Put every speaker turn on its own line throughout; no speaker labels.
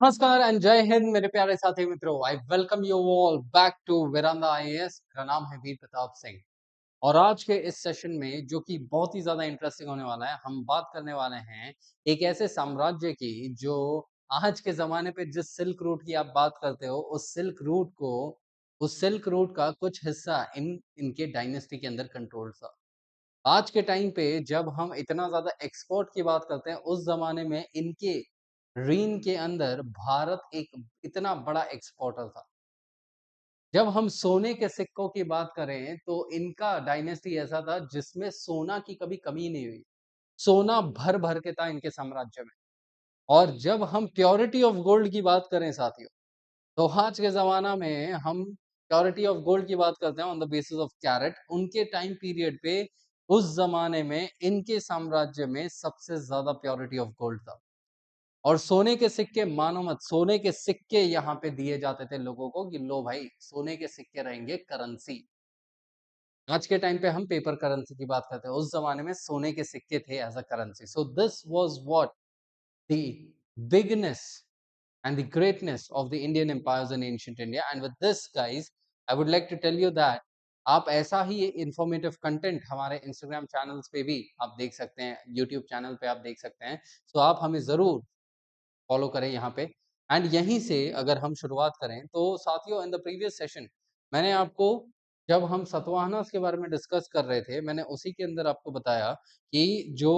नमस्कार एंड जय हिंद मेरे प्यारे साथी मित्रों। I welcome you all back to Veranda IAS. मेरा नाम है वीर प्रताप सिंह और आज के इस सेशन में जो कि बहुत ही ज्यादा इंटरेस्टिंग होने वाला है, हम बात करने वाले हैं एक ऐसे साम्राज्य की जो आज के जमाने पे जिस सिल्क रूट की आप बात करते हो, उस सिल्क रूट का कुछ हिस्सा इन इनके डायनेस्टी के अंदर कंट्रोल था। आज के टाइम पे जब हम इतना ज़्यादा एक्सपोर्ट की बात करते हैं, उस ज़माने में इनके रीन के अंदर भारत एक इतना बड़ा एक्सपोर्टर था। जब हम सोने के सिक्कों की बात करें, तो इनका डायनेस्टी ऐसा था जिसमें सोना की कभी कमी नहीं हुई। सोना भर-भर के था इनके साम्राज्य में। और जब हम प्योरिटी ऑफ गोल्ड की बात करें साथियों, तो आज के ज़माना में हम प्योरिटी ऑफ गोल्ड की बात करते हैं on the basis of carat. उनके टाइम पीरियड पे उस ज़माने में इनके साम्राज्य में सबसे ज़्यादा प्योरिटी ऑफ गोल्ड था। और सोने के सिक्के मानो मत, सोने के सिक्के यहाँ पे दिए जाते थे लोगों को कि लो भाई, सोने के सिक्के रहेंगे करेंसी। आज के टाइम पे हम पेपर करेंसी की बात करते हैं, उस ज़माने में सोने के सिक्के थे as a currency. So this was what the bigness and the greatness of the Indian empires in ancient India. And with this, guys, I would like to tell you that आप ऐसा ही इन्फॉर्मेटिव कंटेंट हमारे Instagram channels पे भी आप देख सकते हैं, YouTube channel पे आप देख सकते हैं। सो आप हमें ज़रूर फॉलो करें यहाँ पे। एंड यहीं से अगर हम शुरुआत करें तो साथियों, इन द प्रीवियस सेशन मैंने आपको, जब हम सतवाहनास के बारे में डिस्कस कर रहे थे, मैंने उसी के अंदर आपको बताया कि जो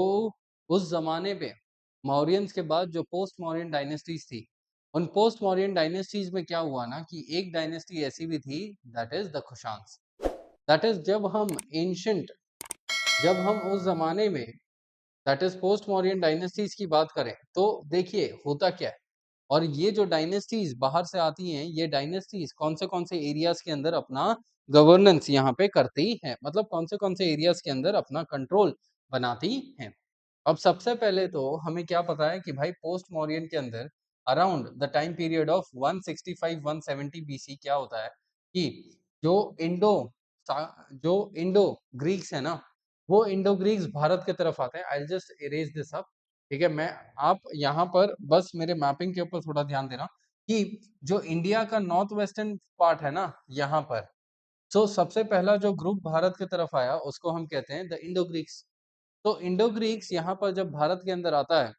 उस ज़माने पे मौर्यंस के बाद जो पोस्ट मौर्यन डायनेस्टीज़ थी, उन पोस्ट मौर्यन डायनेस्टीज़ में क्या हुआ ना कि एक डायनेस्टी ऐसी भी थी, that is the Kushans. That is जब हम उस ज़माने में, that is post Mauryan dynasties की बात करें, तो देखिए होता क्या है। और ये जो डायनेस्टीज़ बाहर से आती हैं, ये डायनेस्टीज़ कौन से एरियाज़ के अंदर अपना गवर्नेंस यहाँ पे करती हैं, मतलब कौन से एरियाज़ के अंदर अपना कंट्रोल बनाती हैं। अब सबसे पहले तो हमें क्या पता है कि भाई पोस्ट मौर्यन के अंदर around the time period of 165-170 BC क्या होता है कि जो इंडो जो इंडो ग्रीक्स है ना, वो इंडो ग्रीक्स भारत की तरफ आते हैं। I just erase this up. ठीक है, मैं आप यहाँ पर बस मेरे मैपिंग के ऊपर थोड़ा ध्यान देना कि जो इंडिया का नॉर्थ वेस्टर्न पार्ट है ना, यहाँ पर, सो सबसे पहला जो ग्रुप भारत की तरफ आया उसको हम कहते हैं द इंडो ग्रीक्स। तो इंडो ग्रीक्स यहाँ पर जब भारत के अंदर आता है,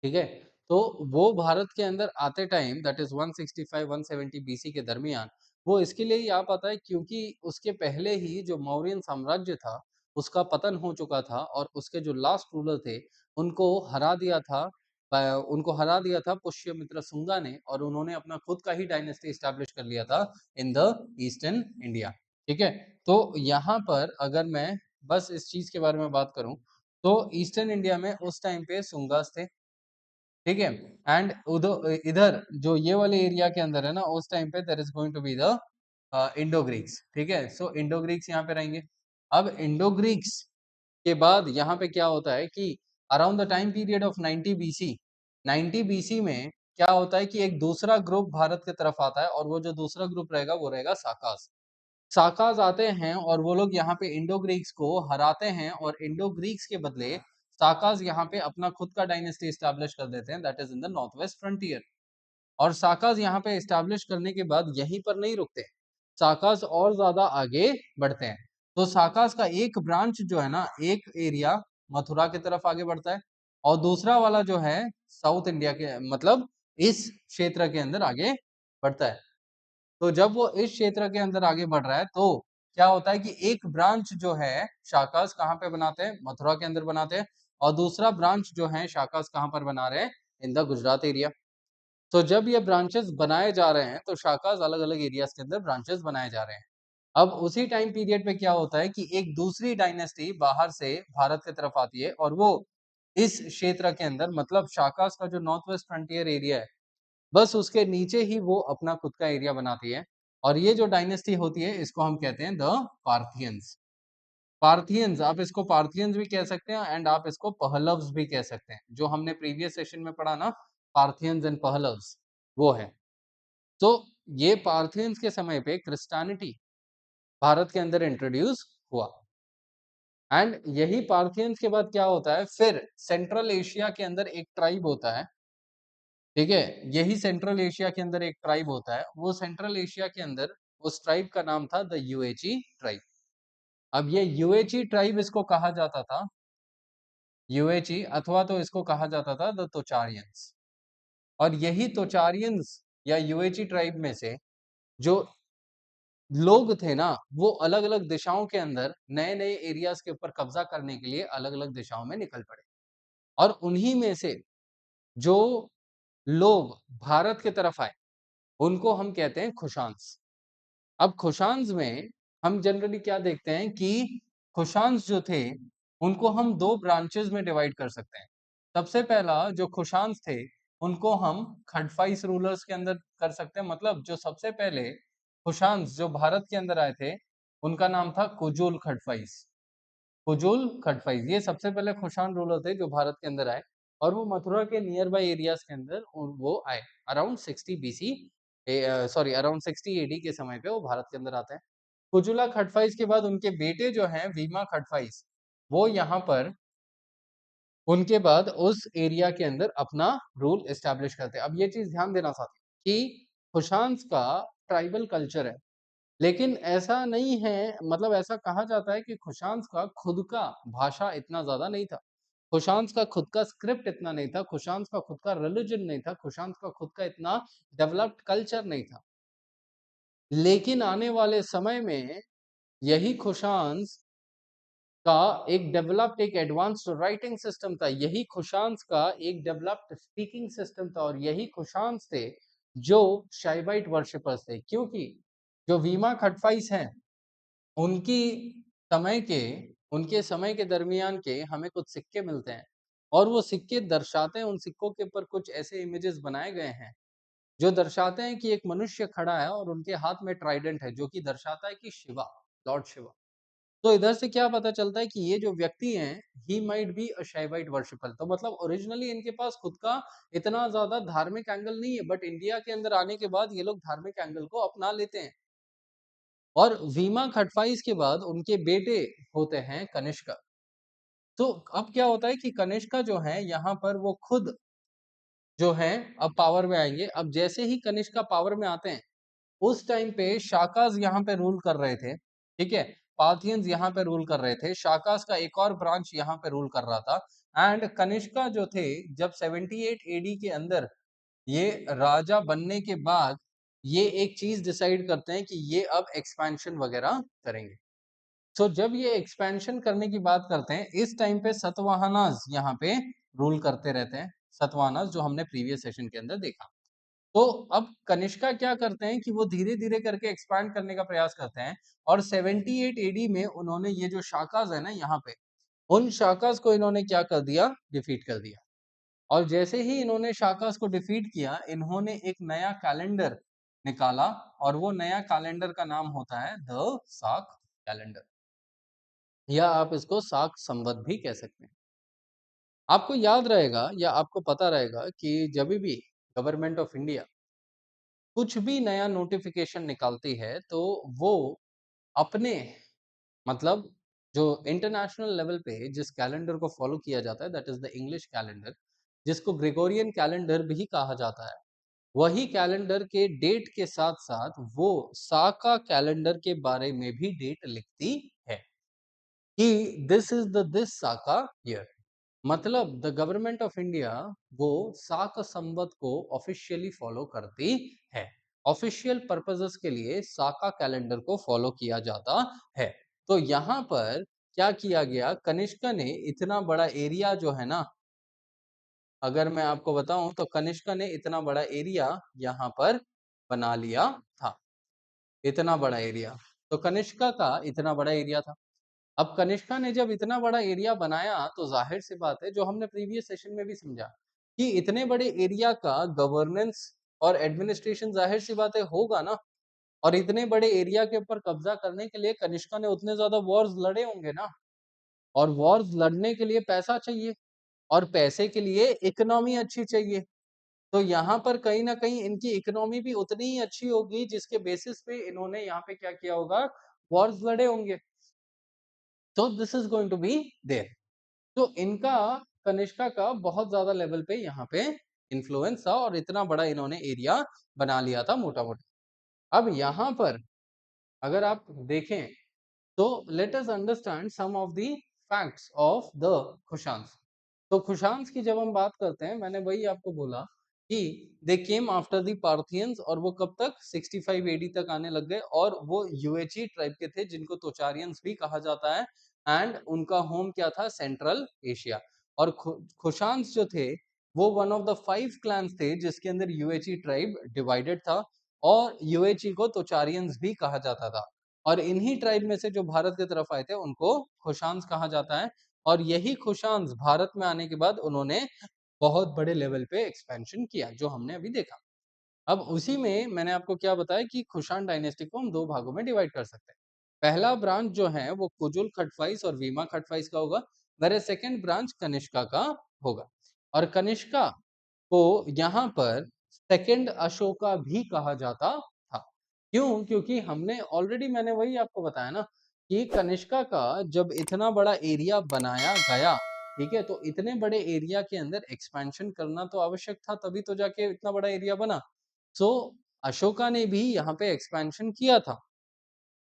ठीक है, तो वो भारत के अंदर आते टाइम दैट इज 165-170 बीसी के दरमियान, वो इसके लिए ही आ पाता है क्योंकि उसके पहले ही जो मौर्यन साम्राज्य था, उसका पतन हो चुका था और उसके जो लास्ट रूलर थे, उनको हरा दिया था। उनको हरा दिया था पुष्यमित्र शुंगा ने, और उन्होंने अपना खुद का ही डायनेस्टी स्टैब्लिश कर लिया था इन द ईस्टर्न इंडिया। ठीक है, तो यहाँ पर अगर मैं बस इस चीज के बारे में बात करूं, तो ईस्टर्न इंडिया में उस टाइम पे सुंगास थे। ठीक है, एंड उधर इधर जो ये वाले एरिया के अंदर है ना, उस टाइम पे there is going to be the Indo Greeks. ठीक है, सो इंडो ग्रीक्स यहाँ पे रहेंगे। अब इंडो ग्रीक्स के बाद यहाँ पे क्या होता है कि around the time period of 90 BC, 90 BC में क्या होता है कि एक दूसरा ग्रुप भारत की तरफ आता है, और वो जो दूसरा ग्रुप रहेगा वो रहेगा साकास। साकाज आते हैं और वो लोग यहाँ पे इंडो ग्रीक्स को हराते हैं, और इंडो ग्रीक्स के बदले साकाज यहाँ पे अपना खुद का डायनेस्टी स्टैब्लिश कर देते हैं, that is in the north west frontier. और साकाज यहाँ पे स्टैब्लिश करने के बाद यहीं पर नहीं रुकते, साकाज और ज्यादा आगे बढ़ते हैं। तो साकाज का एक ब्रांच जो है ना, एक एरिया मथुरा की तरफ आगे बढ़ता है, और दूसरा वाला जो है साउथ इंडिया के, मतलब इस क्षेत्र के अंदर आगे बढ़ता है। तो जब वो इस क्षेत्र के अंदर आगे बढ़ रहा है, तो क्या होता है कि एक ब्रांच जो है शाखास कहाँ पे बनाते हैं, मथुरा के अंदर बनाते हैं, और दूसरा ब्रांच जो है शाखास कहाँ पर बना रहे हैं, इन द गुजरात एरिया। तो जब ये ब्रांचेस बनाए जा रहे हैं, तो शाखास अलग अलग एरियाज के अंदर ब्रांचेस बनाए जा रहे हैं। अब उसी टाइम पीरियड पे क्या होता है कि एक दूसरी डायनेस्टी बाहर से भारत की तरफ आती है, और वो इस क्षेत्र के अंदर, मतलब शाखास का जो नॉर्थ वेस्ट फ्रंटियर एरिया है, बस उसके नीचे ही वो अपना खुद का एरिया बनाती है। और ये जो डायनेस्टी होती है, इसको हम कहते हैं द पार्थियंस। पार्थियंस, आप इसको पार्थियंस भी कह सकते हैं एंड आप इसको पहलव्स भी कह सकते हैं। जो हमने प्रीवियस सेशन में पढ़ा ना, पार्थियंस एंड पहलव्स, वो है। तो ये पार्थियंस के समय पे क्रिस्टियनिटी भारत के अंदर इंट्रोड्यूस हुआ। एंड यही पार्थियंस के बाद क्या होता है, फिर सेंट्रल एशिया के अंदर एक ट्राइब होता है, ठीक है, यही सेंट्रल एशिया के अंदर एक ट्राइब होता है, वो सेंट्रल एशिया के अंदर उस ट्राइब का नाम था द यूएची ट्राइब। अब ये यूएची ट्राइब इसको कहा जाता था यूएची, अथवा तो इसको कहा जाता था द तोचारियंस। और यही तोचारियंस या यूएची ट्राइब में से जो लोग थे ना, वो अलग-अलग दिशाओं के अंदर नए-नए एरियाज के ऊपर कब्जा करने के लिए अलग-अलग दिशाओं में निकल पड़े। और उन्हीं में से जो लोग भारत की तरफ आए, उनको हम कहते हैं कुशान्स। अब कुशान्स में हम जनरली क्या देखते हैं कि कुशान्स जो थे, उनको हम 2 ब्रांचेस में डिवाइड कर सकते हैं। सबसे पहला जो कुशान्स थे, उनको हम खडफाइस रूलर्स के अंदर कर सकते हैं। मतलब जो सबसे पहले कुशान्स जो भारत के अंदर आए थे, उनका नाम था कुजुल खडफाइस। कुजुल खडफाइस, ये सबसे पहले कुषाण रूलर थे जो भारत के अंदर आए, और वो मथुरा के नियर बाय एरियाज के अंदर वो आए around 60 BC, sorry around 60 AD के समय पे वो भारत के अंदर आते हैं। कुजुला खडफाइस के बाद उनके बेटे जो हैं वीमा खडफाइस, वो यहाँ पर उनके बाद उस एरिया के अंदर अपना रूल एस्टेब्लिश करते हैं। अब ये चीज ध्यान देना साथी कि कुशान्स का ट्राइबल कल्चर है, लेकिन ऐसा नहीं है, मतलब ऐसा कहा जाता है कि कुशान्स का खुद का भाषा इतना ज़्यादा नहीं था। कुशान्स का खुद का स्क्रिप्ट इतना नहीं था, कुशान्स का खुद का रिलिजन नहीं था, कुशान्स का खुद का इतना डेवलप्ड कल्चर नहीं था। लेकिन आने वाले समय में यही कुशान्स का एक डेवलप्ड एक एडवांस्ड राइटिंग सिस्टम था, यही कुशान्स का एक डेवलप्ड स्पीकिंग सिस्टम था, और यही कुशान्स थे जो शाइबाइट वर्शिपर्स थे। क्योंकि जो वीमा खटफाइस हैं, उनकी समय के उनके समय के दरमियान के हमें कुछ सिक्के मिलते हैं, और वो सिक्के दर्शाते हैं, उन सिक्कों के ऊपर कुछ ऐसे इमेजेस बनाए गए हैं जो दर्शाते हैं कि एक मनुष्य खड़ा है और उनके हाथ में ट्राइडेंट है, जो कि दर्शाता है कि शिवा, लॉर्ड शिवा। तो इधर से क्या पता चलता है कि ये जो व्यक्ति हैं, he might be a Shaivite worshipper. तो मतलब ओरिजिनली इनके पास खुद का इतना ज्यादा धार्मिक एंगल नहीं है, बट इंडिया के अंदर आने के बाद ये लोग धार्मिक एंगल को अपना लेते हैं। और वीमा खटफाइस के बाद उनके बेटे होते हैं कनिष्का। तो अब क्या होता है कि कनिष्का जो है यहाँ पर वो खुद जो है अब पावर में आएंगे। अब जैसे ही कनिष्का पावर में आते हैं, उस टाइम पे शाकाज यहाँ पे रूल कर रहे थे, ठीक है, पार्थियंस यहाँ पे रूल कर रहे थे, शाकाज का एक और ब्रांच यहाँ पे रूल कर रहा था। एंड कनिष्का जो थे, जब 78 एडी के अंदर ये राजा बनने के बाद ये एक चीज डिसाइड करते हैं कि ये अब एक्सपेंशन वगैरह करेंगे। सो जब ये एक्सपेंशन करने की बात करते हैं, इस टाइम पे सतवाहनास यहाँ पे रूल करते रहते हैं। सतवाहनास जो हमने प्रीवियस सेशन के अंदर देखा। तो अब कनिष्का क्या करते हैं कि वो धीरे धीरे करके एक्सपैंड करने का प्रयास करते हैं, और 78 एडी में उन्होंने ये जो शाकाज है ना यहाँ पे, उन शाकाज को इन्होंने क्या कर दिया, डिफीट कर दिया। और जैसे ही इन्होंने शाकास को डिफीट किया, इन्होंने एक नया कैलेंडर निकाला, और वो नया कैलेंडर का नाम होता है द साक कैलेंडर, या आप इसको साक संवत भी कह सकते हैं। आपको याद रहेगा या आपको पता रहेगा कि जब भी गवर्नमेंट ऑफ इंडिया कुछ भी नया नोटिफिकेशन निकालती है, तो वो अपने मतलब जो इंटरनेशनल लेवल पे जिस कैलेंडर को फॉलो किया जाता है, that is the English calendar, जिसको ग्रेगोरियन कैलेंडर भी कहा जाता है, वही कैलेंडर के डेट के साथ साथ वो साका कैलेंडर के बारे में भी डेट लिखती है कि this is the this Saka year. मतलब द गवर्नमेंट ऑफ इंडिया वो साक संवत को ऑफिशियली फॉलो करती है। ऑफिशियल पर्पसेस के लिए साका कैलेंडर को फॉलो किया जाता है। तो यहाँ पर क्या किया गया, कनिष्का ने इतना बड़ा एरिया जो है ना, अगर मैं आपको बताऊं तो कनिष्का ने इतना बड़ा एरिया यहाँ पर बना लिया था। इतना बड़ा एरिया, तो कनिष्का का इतना बड़ा एरिया था। अब कनिष्का ने जब इतना बड़ा एरिया बनाया, तो जाहिर सी बात है, जो हमने प्रीवियस सेशन में भी समझा कि इतने बड़े एरिया का गवर्नेंस और एडमिनिस्ट्रेशन जाहिर सी बात है होगा ना। और इतने बड़े एरिया के ऊपर कब्जा करने के लिए कनिष्का ने उतने ज्यादा वॉर्स लड़े होंगे ना, और वॉर्स लड़ने के लिए पैसा चाहिए, और पैसे के लिए इकोनॉमी अच्छी चाहिए। तो यहाँ पर कहीं ना कहीं इनकी इकोनॉमी भी उतनी ही अच्छी होगी जिसके बेसिस पे इन्होंने यहाँ पे क्या किया होगा, वॉर्स लड़े होंगे। तो this is going to be there. तो इनका कनिष्का का बहुत ज्यादा लेवल पे यहाँ पे इन्फ्लुएंस था और इतना बड़ा इन्होंने एरिया बना लिया था मोटा-मोटा। अब यहाँ पर अगर आप देखें तो let us understand some of the facts of the Kushans. तो कुशान्स की जब हम बात करते हैं, मैंने वही आपको बोला कि दे केम आफ्टर द पार्थियंस, और वो कब तक 65 एडी तक आने लग गए, और वो यूएची ट्राइब के थे जिनको तोचारियंस भी कहा जाता है, एंड उनका होम क्या था, सेंट्रल एशिया। और कुशान्स जो थे वो वन ऑफ द 5 क्लैंस थे जिसके अंदर यूएची ट्राइब डिवाइडेड था, और यूएची को तोचारियंस भी कहा जाता था। और इन्हीं ट्राइब में से जो भारत की तरफ आए थे उनको कुशान्स कहा जाता है, और यही कुशान्स भारत में आने के बाद उन्होंने बहुत बड़े लेवल पे एक्सपेंशन किया, जो हमने अभी देखा। अब उसी में मैंने आपको क्या बताया कि कुषाण डायनेस्टी को हम 2 भागों में डिवाइड कर सकते हैं। पहला ब्रांच जो है वो कुजुल खटवाइस और वीमा खटवाइस का होगा, whereas सेकंड ब्रांच कनिष्का का होगा। और कनिष्का को यहाँ पर सेकंड अशोका भी कहा जाता था। क्यों? क्योंकि हमने ऑलरेडी, मैंने वही आपको बताया ना कि कनिष्का का जब इतना बड़ा एरिया बनाया गया, ठीक है? तो इतने बड़े एरिया के अंदर एक्सपेंशन करना तो आवश्यक था, तभी तो जाके इतना बड़ा एरिया बना। सो अशोका ने भी यहाँ पे एक्सपेंशन किया था।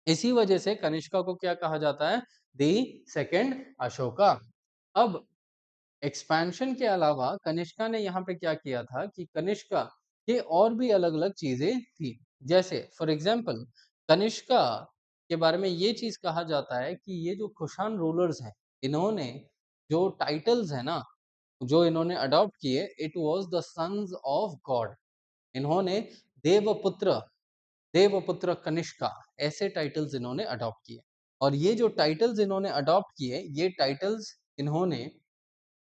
इसी वजह से कनिष्का को क्या कहा जाता है? The second Ashoka. अब एक्सपेंशन के अलावा कनिष्का ने यहाँ पे क्या किया था कि कनिष्का के और भी अलग-अलग चीजें थी। जैसे फॉर एग्जांपल कनिष्का के बारे में ये चीज कहा जाता है कि ये जो कुषाण रूलर्स हैं, इन्होंने जो टाइटल्स है ना, जो इन्होंने अडॉप्ट किए, it was the sons of God. इन्होंने देवपुत्र देवपुत्र कनिष्का ऐसे टाइटल्स इन्होंने अडॉप्ट किए। और ये जो टाइटल्स इन्होंने अडॉप्ट किए, ये टाइटल्स इन्होंने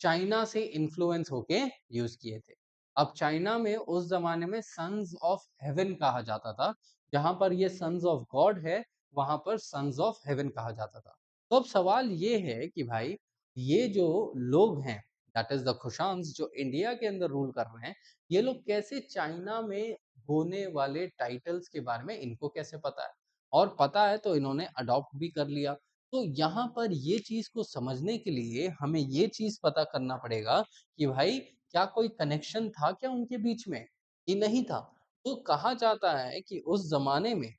चाइना से इन्फ्लुएंस होके यूज किए थे। अब चाइना में उस जमाने में सन्स ऑफ हेवन कहा जाता था, जहां पर ये सन्स ऑफ गॉड है, वहां पर सन्स ऑफ हेवन कहा जाता था। तो अब सवाल ये है कि भाई ये जो लोग हैं, दैट इज द कुशान्स, जो इंडिया के अंदर रूल कर रहे हैं, ये लोग कैसे चाइना में होने वाले टाइटल्स के बारे में इनको कैसे पता है, और पता है तो इन्होंने अडॉप्ट भी कर लिया। तो यहाँ पर ये चीज़ को समझने के लिए हमें ये चीज़ पता करना पड़ेगा कि भाई क्या कोई कनेक्शन था क्या उनके बीच में, कि नहीं था। तो कहा जाता है कि उस ज़माने में,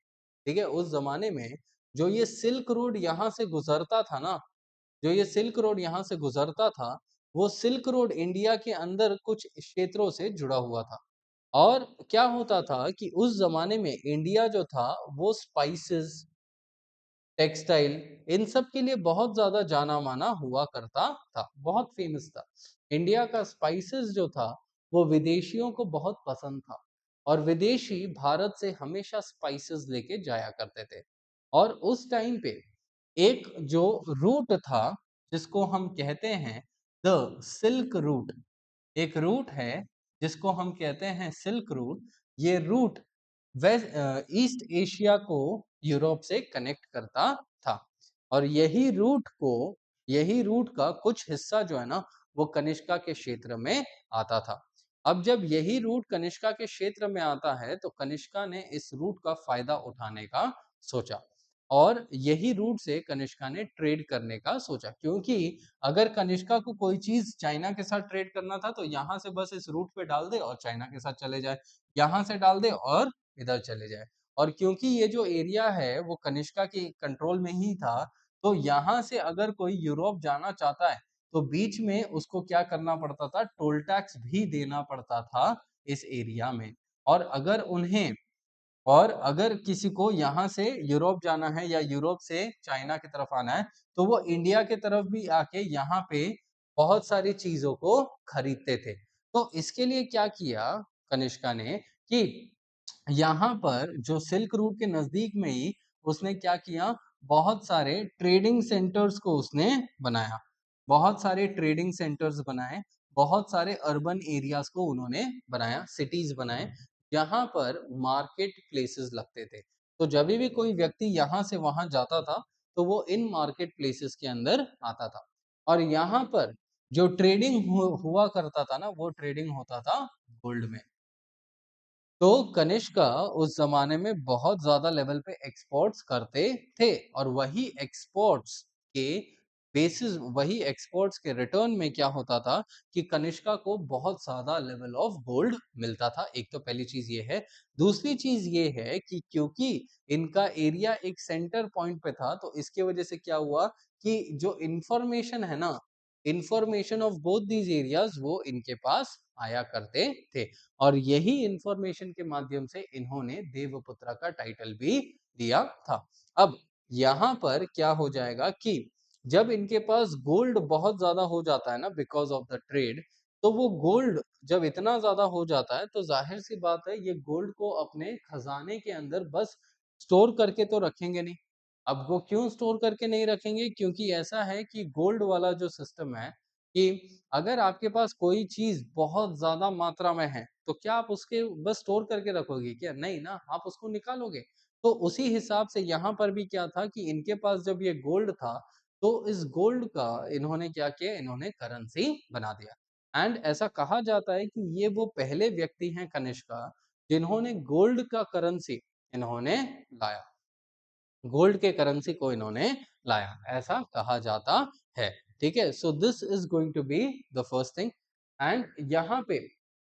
ठीक है, उस ज़माने में जो ये सिल्क रोड यहाँ से गुज़रता था ना, जो ये सिल्क रोड यहाँ से गुज़रता था, वो सिल्क रोड इंडिया के अंदर कुछ क्षेत्रों से जुड़ा हुआ था। और क्या होता था कि उस ज़माने में इंडिया जो था वो स्पाइसेस, टेक्सटाइल, इन सब के लिए बहुत ज़्यादा जाना-माना हुआ करता था, बहुत फ़ेमस था। इंडिया का स्पाइसेस जो था, वो विदेशियों को बहुत पसंद था, और विदेशी भारत से हमेशा स्पाइसेस लेके जाया करते थे। और उस टाइम पे एक जो रूट था, जिसको हम कहते हैं द सिल्क रूट, एक रूट है जिसको हम कहते हैं सिल्क रूट। ये रूट ईस्ट एशिया को यूरोप से कनेक्ट करता था, और यही रूट का कुछ हिस्सा जो है ना, वो कनिष्का के क्षेत्र में आता था। अब जब यही रूट कनिष्का के क्षेत्र में आता है, तो कनिष्का ने इस रूट का फायदा उठाने का सोचा, और यही रूट से कनिष्का ने ट्रेड करने का सोचा। क्योंकि अगर कनिष्का को कोई चीज चाइना के साथ ट्रेड करना था, तो यहाँ से बस इस रूट पे डाल दे और चाइना के साथ चले जाए, यहाँ से डाल दे और इधर चले जाए। और क्योंकि ये जो एरिया है वो कनिष्का के कंट्रोल में ही था, तो यहाँ से अगर कोई यूरोप जाना चाहता है, तो बीच में उसको क्या करना पड़ता था, टोल टैक्स भी देना पड़ता था इस एरिया में। और अगर उन्हें और अगर किसी को यहाँ से यूरोप जाना है या यूरोप से चाइना की तरफ आना है, तो वो इंडिया की तरफ भी आके यहाँ पे बहुत सारी चीज़ों को खरीदते थे। तो इसके लिए क्या किया कनिष्का ने कि यहाँ पर जो सिल्क रूट के नज़दीक में ही उसने क्या किया, बहुत सारे ट्रेडिंग सेंटर्स को उसने बनाया। बहुत सारे ट्रेडिंग सेंटर्स बनाए, बहुत सारे अर्बन एरियाज़ को उन्होंने बनाया, सिटीज़ बनाए, जहाँ पर मार्केट प्लेसेस लगते थे। तो जभी भी कोई व्यक्ति यहाँ से वहाँ जाता था, तो वो इन मार्केट प्लेसेस के अंदर आता था। और यहाँ पर जो ट्रेडिंग हुआ करता था ना, वो ट्रेडिंग होता था गोल्ड में। तो कनिष्का उस ज़माने में बहुत ज़्यादा लेवल पे एक्सपोर्ट्स करते थे, और वही एक्सपोर्ट्स के बेसिस वही एक्सपोर्ट्स के रिटर्न में क्या होता था कि कनिष्का को बहुत ज़्यादा लेवल ऑफ गोल्ड मिलता था। एक तो पहली चीज़ ये है। दूसरी चीज़ ये है कि क्योंकि इनका एरिया एक सेंटर पॉइंट पे था, तो इसकी वजह से क्या हुआ कि जो इन्फॉर्मेशन है ना, information of both these areas वो इनके पास आया करते थे और यही इन्फॉर्मेशन के माध्यम से इन्होंने देवपुत्र का टाइटल भी दिया था। अब यहाँ पर क्या हो जाएगा कि जब इनके पास गोल्ड बहुत ज्यादा हो जाता है ना बिकॉज ऑफ द ट्रेड, तो वो गोल्ड जब इतना ज्यादा हो जाता है तो जाहिर सी बात है ये गोल्ड को अपने खजाने के अंदर बस स्टोर करके तो रखेंगे नहीं। अब वो क्यों स्टोर करके नहीं रखेंगे? क्योंकि ऐसा है कि गोल्ड वाला जो सिस्टम है कि अगर आपके पास कोई चीज बहुत ज्यादा मात्रा में है तो क्या आप उसके बस स्टोर करके रखोगे क्या? नहीं ना, आप उसको निकालोगे। तो उसी हिसाब से यहाँ पर भी क्या था कि इनके पास जब ये गोल्ड था तो इस गोल्ड का इन्होंने क्या किया, इन्होंने करेंसी बना दिया। एंड ऐसा कहा जाता है कि ये वो पहले व्यक्ति हैं कनिष्का जिन्होंने गोल्ड का करेंसी इन्होंने लाया, गोल्ड के करेंसी को इन्होंने लाया, ऐसा कहा जाता है। ठीक है, so this is going to be the first thing. And यहाँ पे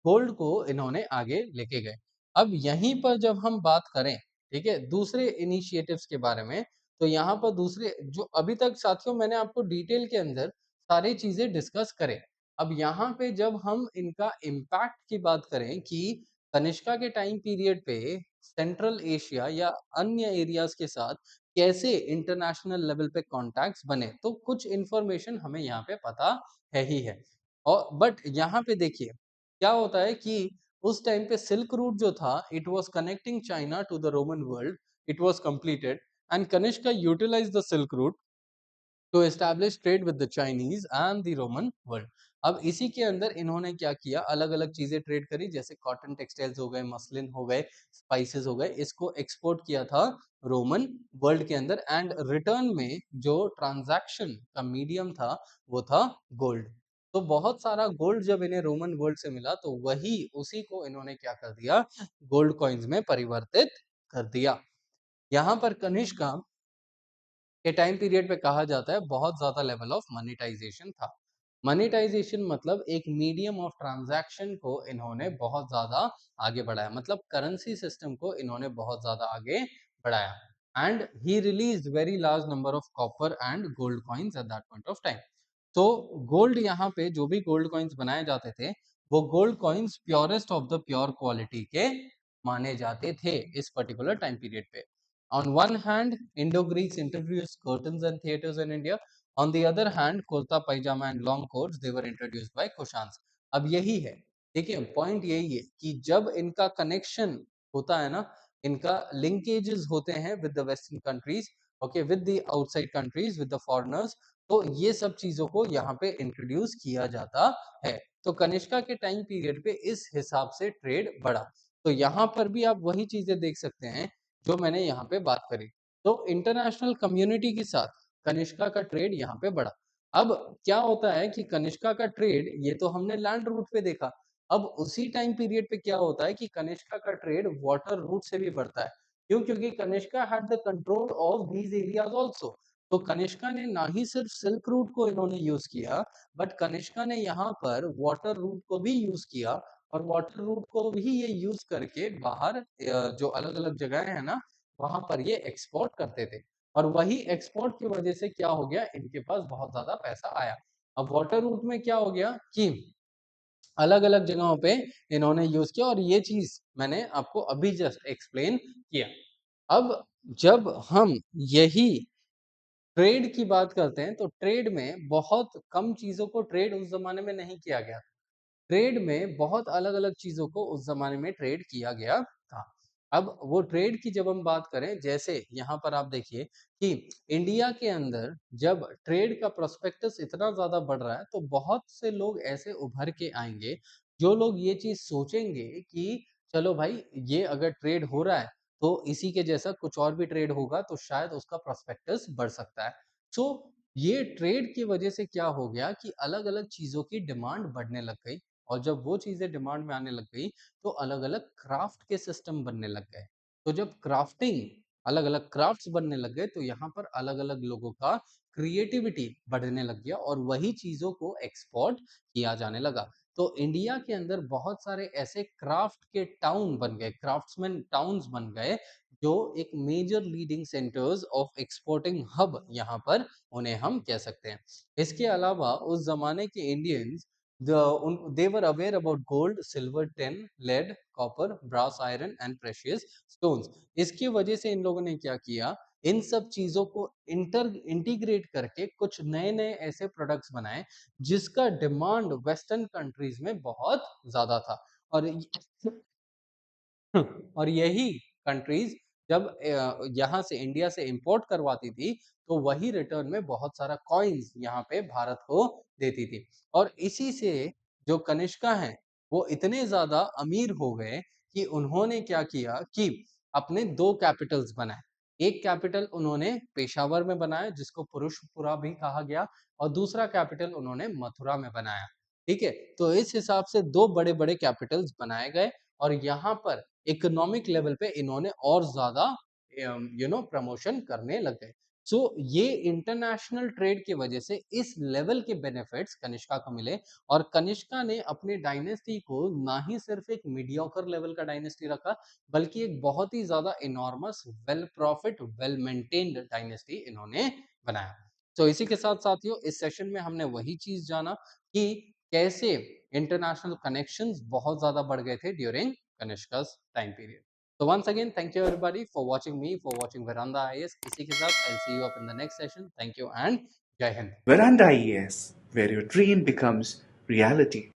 गोल्ड को इन्होंने आगे लेके गए। अब यहीं पर जब हम बात करें, ठीक है, दूसरे इनिशिएटिव्स के बारे में, तो यहाँ पर दूसरे जो अभी तक साथियों मैंने आपको डिटेल के अंदर सारी चीजें डिस्कस करें। अब यहाँ पे जब हम इनका इम्पैक्ट की बात करें कि तनिष्का के टाइम पीरियड पे सेंट्रल एशिया या अन्य एरियाज के साथ कैसे इंटरनेशनल लेवल पे कॉन्टैक्ट्स बने, तो कुछ इंफॉर्मेशन हमें यहाँ पे पता है ही है। और बट यहाँ पे देखिए क्या होता है कि उस टाइम पे सिल्क रूट जो था it was connecting China to the Roman world, it was completed and Kanishka utilize the silk route to establish trade with the Chinese and the Roman world. अब इसी के अंदर इन्होंने क्या किया, अलग अलग चीजें ट्रेड करी, जैसे कॉटन टेक्सटाइल्स हो गए, मसलिन हो गए, स्पाइसेस हो गए, इसको एक्सपोर्ट किया था रोमन वर्ल्ड के अंदर। एंड रिटर्न में जो ट्रांजैक्शन का मीडियम था वो था गोल्ड। तो बहुत सारा गोल्ड जब इन्हें रोमन वर्ल्ड से मिला तो वही उसी को इन्होंने क्या कर दिया, गोल्ड कॉइन्स में परिवर्तित कर दिया। यहाँ पर कनिष्का के टाइम पीरियड पे कहा जाता है बहुत ज्यादा लेवल ऑफ मनीटाइजेशन था। मनीटाइजेशन मतलब एक मीडियम ऑफ ट्रांजैक्शन को इन्होंने बहुत ज्यादा आगे बढ़ाया, मतलब करेंसी सिस्टम को इन्होंने बहुत ज्यादा आगे बढ़ाया। And he release very large number of copper and gold coins at that point of time. तो गोल्ड यहाँ पे जो भी गोल्ड कॉइन्स बनाए जाते थे वो gold coins purest of the pure quality के माने जाते थे इस पर्टिकुलर टाइम पीरियड पे। On one hand, Indo-Greeks introduced curtains and theatres in India. On the other hand, kurta pajama and long coats they were introduced by Kushans. अब यही है, देखिए पॉइंट यही है कि जब इनका कनेक्शन होता है ना, इनका लिंकेजेस होते हैं with the western countries, okay, with the outside countries, with the foreigners, तो ये सब चीजों को यहाँ पे इंट्रोड्यूस किया जाता है। तो कनिष्का के टाइम पीरियड पे इस हिसाब से ट्रेड बढ़ा। तो यहाँ पर भी आप वही चीजें देख सकते हैं जो मैंने यहाँ पे बात करी। तो इंटरनेशनल कम्युनिटी के साथ कनिष्का का ट्रेड यहाँ पे बढ़ा। अब क्या होता है कि कनिष्का का ट्रेड ये तो हमने लैंड रूट पे देखा। अब उसी टाइम पीरियड पे क्या होता है कि कनिष्का का ट्रेड वाटर रूट से भी बढ़ता है। क्यों? क्योंकि Kanishka had the control of these areas also. तो कनिष्का ने ना ही सिर्फ सिल्क रूट को इन्होंने यूज किया, बट कनिष्का ने यहाँ पर वाटर रूट को भी यूज किया और वाटर रूट को भी ये यूज करके बाहर जो अलग अलग जगह है ना वहां पर ये एक्सपोर्ट करते थे। और वही एक्सपोर्ट की वजह से क्या हो गया, इनके पास बहुत ज्यादा पैसा आया। अब वाटर रूट में क्या हो गया कि अलग अलग जगहों पे इन्होंने यूज किया और ये चीज मैंने आपको अभी जस्ट एक्सप्लेन किया। अब जब हम यही ट्रेड की बात करते हैं तो ट्रेड में बहुत कम चीजों को ट्रेड उस जमाने में नहीं किया गया। ट्रेड में बहुत अलग-अलग चीज़ों को उस ज़माने में ट्रेड किया गया था। अब वो ट्रेड की जब हम बात करें, जैसे यहाँ पर आप देखिए कि इंडिया के अंदर जब ट्रेड का प्रोस्पेक्टस इतना ज़्यादा बढ़ रहा है, तो बहुत से लोग ऐसे उभर के आएँगे, जो लोग ये चीज़ सोचेंगे कि चलो भाई, ये अगर ट्रेड हो रहा है, तो इसी के जैसा कुछ और भी ट्रेड होगा, तो शायद उसका प्रोस्पेक्टस बढ़ सकता है। सो ये ट्रेड की वजह से क्या हो गया कि अलग-अलग चीज़ों की डिमांड बढ़ने लग गई। और जब वो चीजें डिमांड में आने लग गई तो अलग अलग क्राफ्ट के सिस्टम बनने लग गए। तो जब क्राफ्टिंग अलग अलग क्राफ्ट्स बनने लग गए तो यहाँ पर अलग अलग लोगों का क्रिएटिविटी बढ़ने लग गया और वही चीज़ों को एक्सपोर्ट किया जाने लगा। तो इंडिया के अंदर बहुत सारे ऐसे क्राफ्ट के टाउन बन गए, क्राफ्ट्समैन टाउन्स बन गए, जो एक major leading centres of exporting hub यहाँ पर उन्हें हम कह सकते हैं। इसके अलावा उस ज़माने के Indians they were aware about gold, silver, tin, lead, copper, brass, iron and precious stones. इसकी वजह से इन लोगों ने क्या किया, इन सब चीज़ों को इंटीग्रेट करके कुछ नए-नए ऐसे प्रोडक्ट्स बनाए, जिसका डिमांड वेस्टर्न कंट्रीज़ में बहुत ज़्यादा था। और और यही कंट्रीज़ जब यहाँ से इंडिया से इम्पोर्ट करवाती थी, तो वही रिटर्न में बहुत सारा कॉइन्स यहाँ पे भारत को देती थी। और इसी से जो कनिष्का हैं, वो इतने ज़्यादा अमीर हो गए कि उन्होंने क्या किया कि अपने 2 कैपिटल्स बनाए। एक कैपिटल उन्होंने पेशावर में बनाया, जिसको पुरुषपुरा भी कहा गया, और दूसरा कैपिटल उन्होंने मथुरा में बनाया। ठीक है? तो इस हिसाब से 2 बड़े-बड़े कैपिटल्स बनाए गए और यहाँ पर इकोनॉमिक लेवल पे इन्होंने और ज़्यादा प्रमोशन करने लग गए। सो ये इंटरनेशनल ट्रेड की वजह से इस लेवल के बेनिफिट्स कनिष्का को मिले और कनिष्का ने अपने डायनेस्टी को ना ही सिर्फ एक मीडियोकर लेवल का डायनेस्टी रखा, बल्कि एक बहुत ही ज़्यादा enormous, well profit, well maintained dynasty इन्होंने बनाया। तो इसी के साथ साथियों, इस सेशन में हमने वही चीज़ जाना कि कैसे इंटरनेशनल कनेक्शंस बहुत ज़्यादा बढ़ गए थे during Kanishka's time period. So once again, thank you everybody for watching me, for watching Veranda IAS. इसी के साथ I'll see you up in the next session. Thank you and Jai Hind.
Veranda IAS, where your dream becomes reality.